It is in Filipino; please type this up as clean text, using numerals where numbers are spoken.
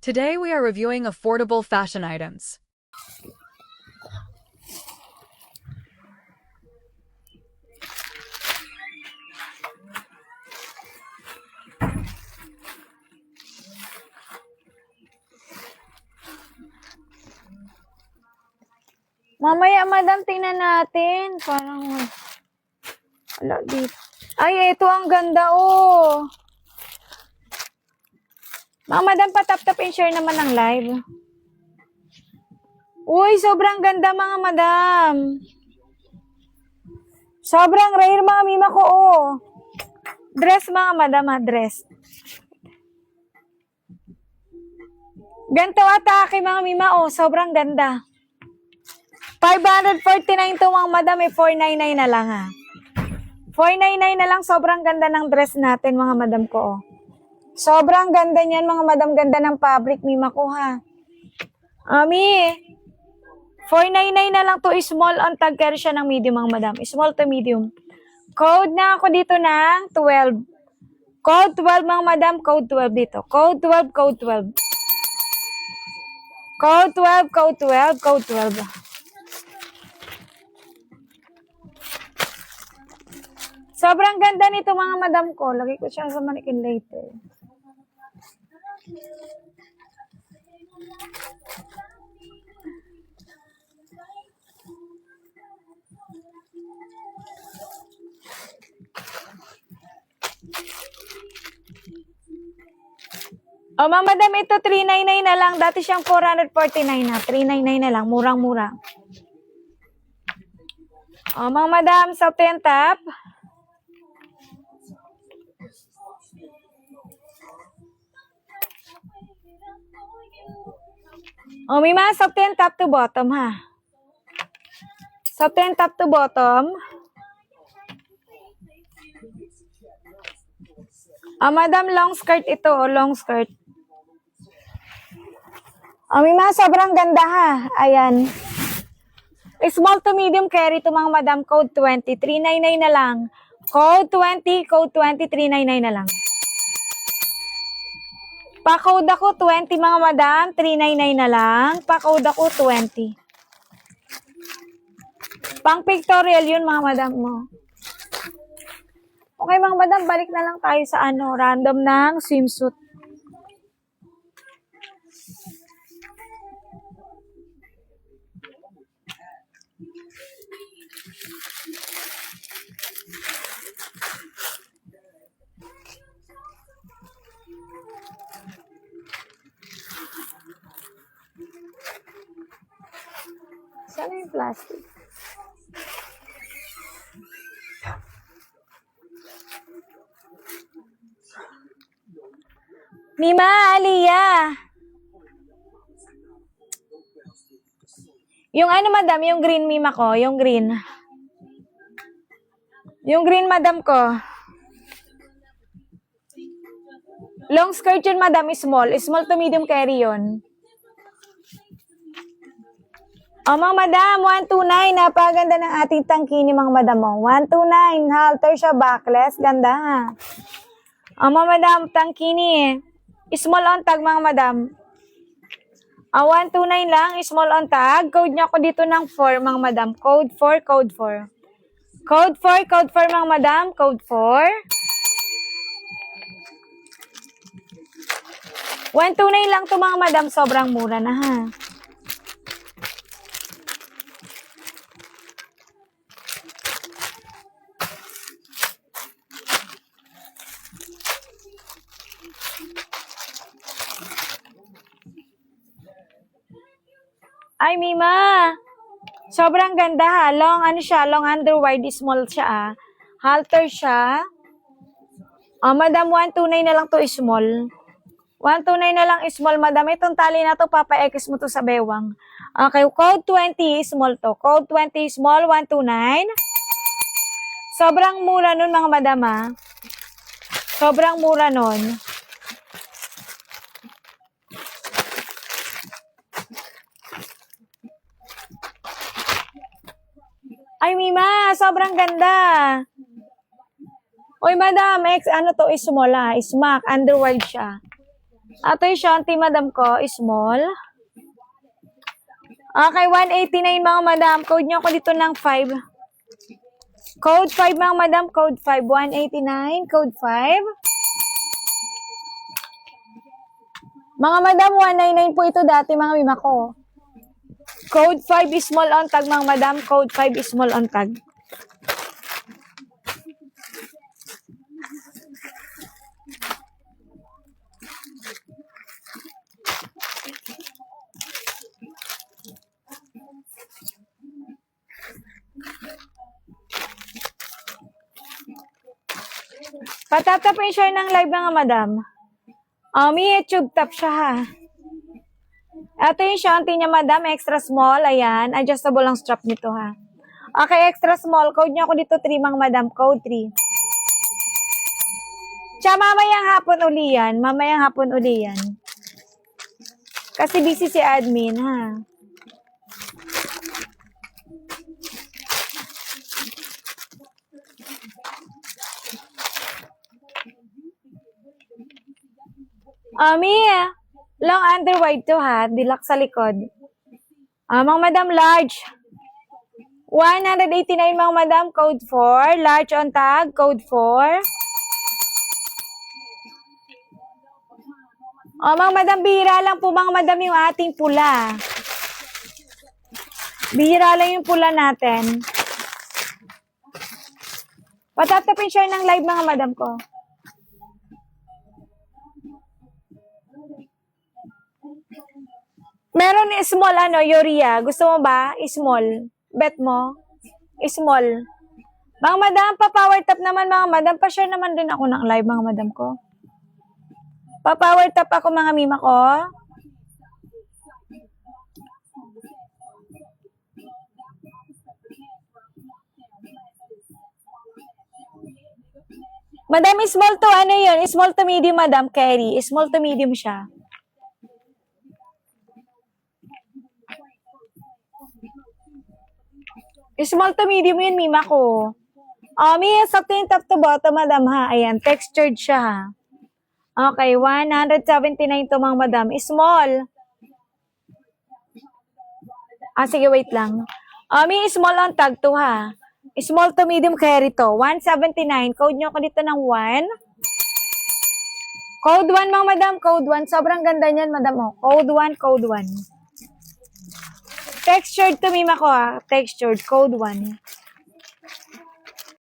Today we are reviewing affordable fashion items. Mamaya, madam, tingnan natin. Parang, wala dito. Ay, ito ang ganda, oh. Mga madam, patap-tap and share naman ng live. Uy, sobrang ganda, mga madam. Sobrang rare, mga mima ko, oh. Dress, mga madam, ha, dress. Ganto atake, mga mima, oh. Sobrang ganda. 549 to, mga madam, 499 na lang, ha. 499 na lang, sobrang ganda ng dress natin, mga madam ko, oh. Sobrang ganda niyan, mga madam, ganda ng fabric, mima ko, ha. Ami, 499 na lang to, small on tag, carry siya ng medium, mga madam. Small to medium. Code na ako dito ng 12. Code 12, mga madam, code 12 dito. Code 12, code 12. Code 12, code 12, code 12. Sobrang ganda nito, mga madam ko. Lagay ko siya sa mannequin later. O, mga madam, ito 399 na lang. Dati siyang 449 na. 399 na lang. Murang-mura. O, mga madam, soft and top. O, may mga soft and top to bottom, ha. Soft and top to bottom. Madam, long skirt ito, long skirt. May mga sobrang ganda, ha. Ayan. Small to medium carry to, mga madam, code 20. 399 na lang. Code 20, code 20, 399 na lang. Pa-code ako 20, mga madam, 399 na lang. Pa-code ako 20. Pang pictorial yun, mga madam mo. Okay, mga madam, balik na lang tayo sa random ng swimsuit. Saan yung plastic? Mima, Aliyah. Yung madam, yung green mima ko, yung green. Yung green, madam ko. Long skirt yun, madam, small. Small to medium carry yun. Mga madam, 129. Napaganda ng ating tangkini, mga madam mo. 129. Halter siya, backless. Ganda, ha. Mga madam, tangkini. Small on tag, mga madam. 129 lang, small on tag. Code niya ako dito ng 4, mga madam. Code 4, code 4. Code 4, code 4, mga madam. Code 4. 129 lang to, mga madam. Sobrang mura na, ha. Ay, Mima. Sobrang ganda, ha. Long, siya, long underwide, small siya, ah. Halter siya. Madam, 129 na lang to, small. 129 na lang, small, madam. Itong tali na to, papa-X mo to sa bewang. Okay, code 20, small to. Code 20, small, 129. Sobrang mura nun, mga madam, ha. Sobrang mura nun. Ay, Mima, sobrang ganda. Uy, madam, to, small, ha. Smack, underwide siya. Ito yung Shanti, madam ko, small. Okay, 189 mga madam. Code nyo ko dito ng 5. Code 5 mga madam, code 5. 189, code 5. Mga madam, 199 po ito dati mga mima ko. Code 5 is small on tag mga madam, code 5 is small on tag. Patap-tap yung share ng live mga madam. May YouTube tap siya ha. Ito yung Shanti niya madam, extra small. Ayan, adjustable ang strap nito ha. Okay, extra small. Code niya ako dito 3 mga madam, code 3. Tsaka mamayang hapon uli yan. Mamayang hapon uli yan. Kasi busy si admin ha. Long under wide to ha, deluxe sa likod. Mga madam, large. 189 mga madam, code 4. Large on tag, code 4. Mga madam, bihira lang po mga madam yung ating pula. Bihira lang yung pula natin. Patatapin share ng live mga madam ko. Meron small Yoria. Gusto mo ba? Small. Bet mo? Small. Mga madam, pa-power tap naman mga madam. Pa-share naman din ako ng live mga madam ko. Pa-power tap ako mga mima ko. Madam, small to yun? Small to medium madam, carry. Small to medium siya. Small to medium yun, mima ko. May sakto yung top to bottom, madam, ha. Ayan, textured siya, ha. Okay, 179 to, mga madam. Small. Sige, wait lang. May small on tag to, ha. Small to medium carry to. 179. Code nyo ko dito ng 1. Code 1, mga madam. Code 1. Sobrang ganda niyan, madam. Code 1, code 1. Textured to mima ko ha. Textured. Code 1.